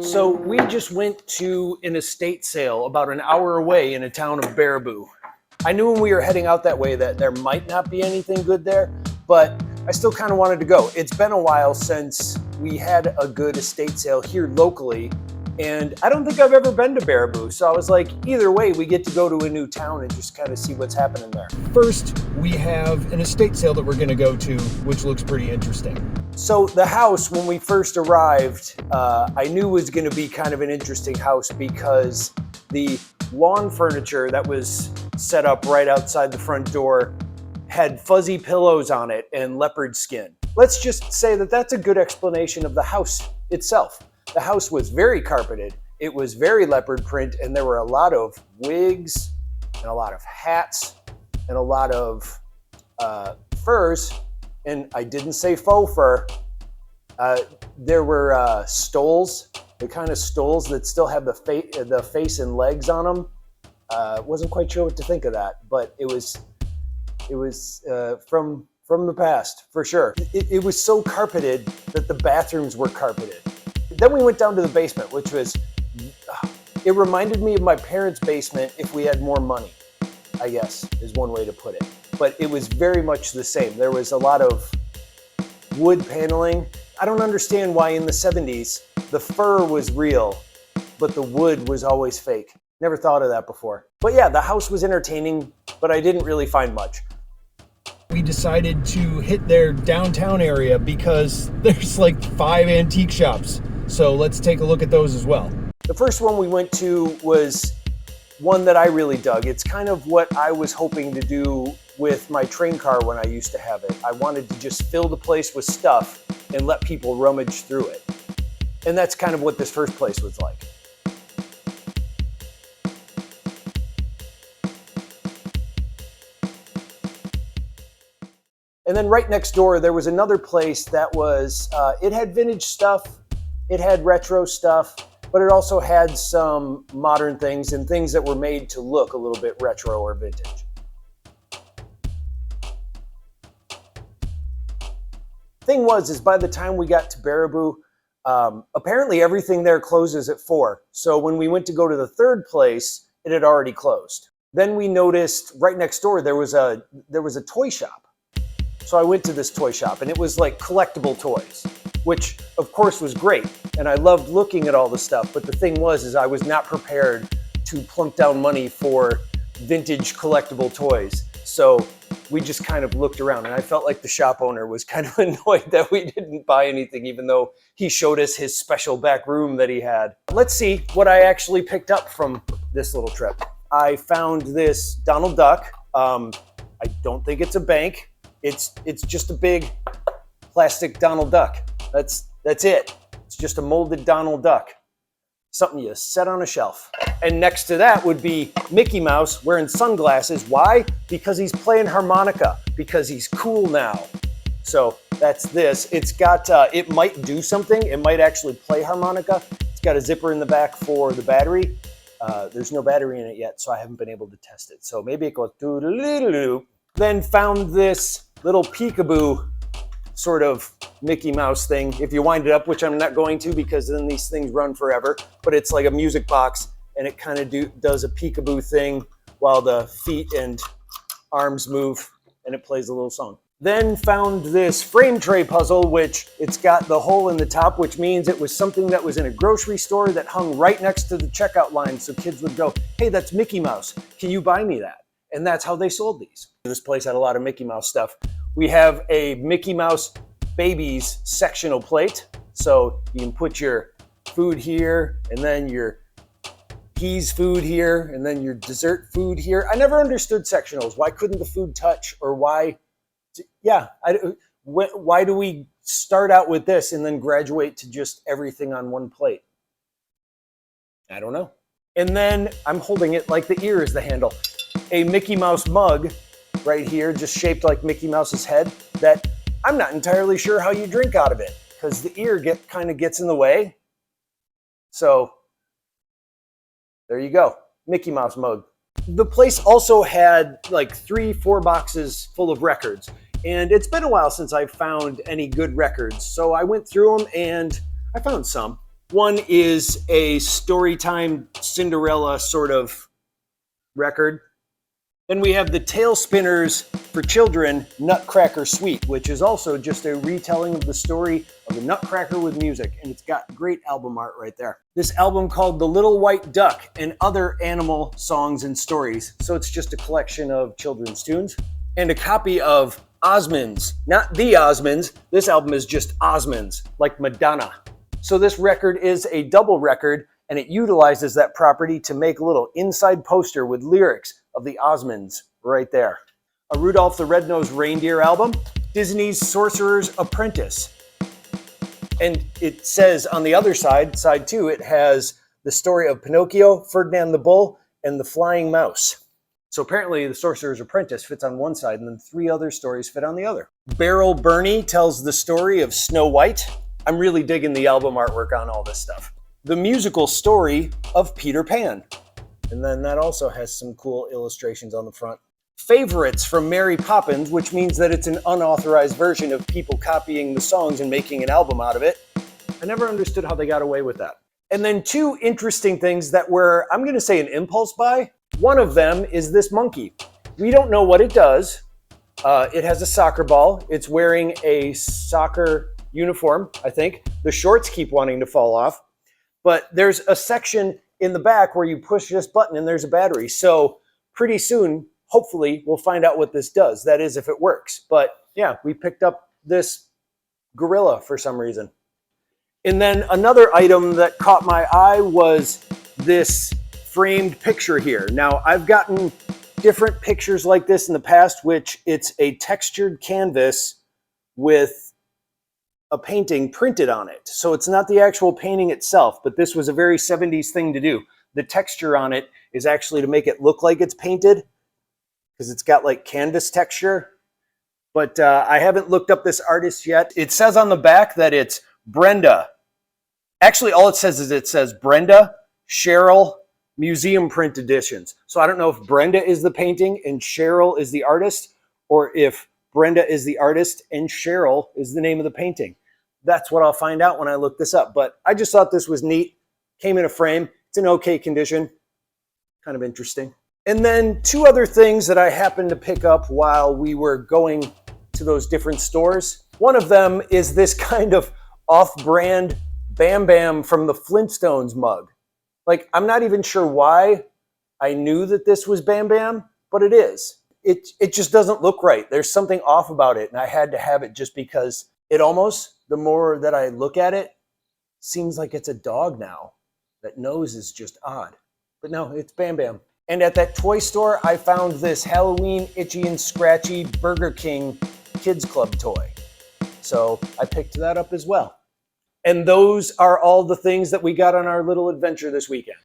So we just went to an estate sale about an hour away in a town of Baraboo. I knew when we were heading out that way that there might not be anything good there, but I still kind of wanted to go. It's been a while since we had a good estate sale here locally, and I don't think I've ever been to Baraboo. So I was like, either way, we get to go to a new town and just kind of see what's happening there. First, we have an estate sale that we're going to go to, which looks pretty interesting. So the house, when we first arrived, I knew was going to be kind of an interesting house because the lawn furniture that was set up right outside the front door had fuzzy pillows on it and leopard skin. Let's just say that that's a good explanation of the house itself. The house was very carpeted, it was very leopard print, and there were a lot of wigs and a lot of hats and a lot of furs. And I didn't say faux fur. There were stoles, the kind of stoles that still have the face and legs on them. Wasn't quite sure what to think of that, but it was from the past for sure. It was so carpeted that the bathrooms were carpeted. Then we went down to the basement, which was, it reminded me of my parents' basement if we had more money, I guess is one way to put it. But it was very much the same. There was a lot of wood paneling. I don't understand why in the 70s the fur was real, but the wood was always fake. Never thought of that before. But yeah, the house was entertaining, but I didn't really find much. We decided to hit their downtown area because there's like 5 antique shops. So let's take a look at those as well. The first one we went to was one that I really dug. It's kind of what I was hoping to do with my train car when I used to have it. I wanted to just fill the place with stuff and let people rummage through it. And that's kind of what this first place was like. And then right next door, there was another place that was, it had vintage stuff, it had retro stuff, but it also had some modern things and things that were made to look a little bit retro or vintage. Thing was, by the time we got to Baraboo, apparently everything there closes at 4. So when we went to go to the third place, it had already closed. Then we noticed right next door, there was a toy shop. So I went to this toy shop and it was like collectible toys, which of course was great. And I loved looking at all the stuff. But the thing was, I was not prepared to plunk down money for vintage collectible toys. So we just kind of looked around and I felt like the shop owner was kind of annoyed that we didn't buy anything, even though he showed us his special back room that he had. Let's see what I actually picked up from this little trip. I found this Donald Duck. I don't think it's a bank. It's just a big plastic Donald Duck. That's it. It's just a molded Donald Duck. Something you set on a shelf. And next to that would be Mickey Mouse wearing sunglasses. Why? Because he's playing harmonica. Because he's cool now. So that's this. It's got, it might do something. It might actually play harmonica. It's got a zipper in the back for the battery. There's no battery in it yet, so I haven't been able to test it. So maybe it goes doo-doo-doo-doo. Then found this little peekaboo sort of Mickey Mouse thing. If you wind it up, which I'm not going to because then these things run forever, but it's like a music box and it kind of does a peekaboo thing while the feet and arms move and it plays a little song. Then found this frame tray puzzle, which it's got the hole in the top, which means it was something that was in a grocery store that hung right next to the checkout line. So kids would go, hey, that's Mickey Mouse. Can you buy me that? And that's how they sold these. This place had a lot of Mickey Mouse stuff. We have a Mickey Mouse Babies sectional plate. So you can put your food here and then your peas food here and then your dessert food here. I never understood sectionals. Why couldn't the food touch or why? Yeah, why do we start out with this and then graduate to just everything on one plate? I don't know. And then I'm holding it like the ear is the handle. A Mickey Mouse mug right here, just shaped like Mickey Mouse's head, that I'm not entirely sure how you drink out of it because the ear kind of gets in the way. So there you go, Mickey Mouse mug. The place also had like 3-4 boxes full of records, and it's been a while since I've found any good records. So I went through them and I found some. One is a Storytime Cinderella sort of record. Then we have the Tail Spinners for Children, Nutcracker Suite, which is also just a retelling of the story of the Nutcracker with music, and it's got great album art right there. This album called The Little White Duck and Other Animal Songs and Stories. So it's just a collection of children's tunes. And a copy of Osmonds, not the Osmonds. This album is just Osmonds, like Madonna. So this record is a double record, and it utilizes that property to make a little inside poster with lyrics of the Osmonds right there. A Rudolph the Red-Nosed Reindeer album, Disney's Sorcerer's Apprentice. And it says on the other side, side 2, it has the story of Pinocchio, Ferdinand the Bull, and the Flying Mouse. So apparently the Sorcerer's Apprentice fits on one side and then 3 other stories fit on the other. Beryl Burney tells the story of Snow White. I'm really digging the album artwork on all this stuff. The musical story of Peter Pan. And then that also has some cool illustrations on the front. Favorites from Mary Poppins, which means that it's an unauthorized version of people copying the songs and making an album out of it. I never understood how they got away with that. And then 2 interesting things that were, I'm going to say, an impulse buy. One of them is this monkey. We don't know what it does. It has a soccer ball. It's wearing a soccer uniform, I think. The shorts keep wanting to fall off. But there's a section in the back where you push this button and there's a battery. So pretty soon, hopefully, we'll find out what this does. That is, if it works. But yeah, we picked up this gorilla for some reason. And then another item that caught my eye was this framed picture here. Now, I've gotten different pictures like this in the past, which it's a textured canvas with a painting printed on it. So it's not the actual painting itself, but this was a very 70s thing to do. The texture on it is actually to make it look like it's painted because it's got like canvas texture. But I haven't looked up this artist yet. It says on the back that it's Brenda. Actually, all it says is it says Brenda, Cheryl, Museum Print Editions. So I don't know if Brenda is the painting and Cheryl is the artist, or if Brenda is the artist and Cheryl is the name of the painting. That's what I'll find out when I look this up. But I just thought this was neat. Came in a frame. It's in okay condition. Kind of interesting. And then 2 other things that I happened to pick up while we were going to those different stores. One of them is this kind of off-brand Bam Bam from the Flintstones mug. Like, I'm not even sure why I knew that this was Bam Bam, but it is. It just doesn't look right. There's something off about it, and I had to have it just because it almost, the more that I look at it, seems like it's a dog now. That nose is just odd. But no, it's Bam Bam. And at that toy store, I found this Halloween Itchy and Scratchy Burger King Kids Club toy. So I picked that up as well. And those are all the things that we got on our little adventure this weekend.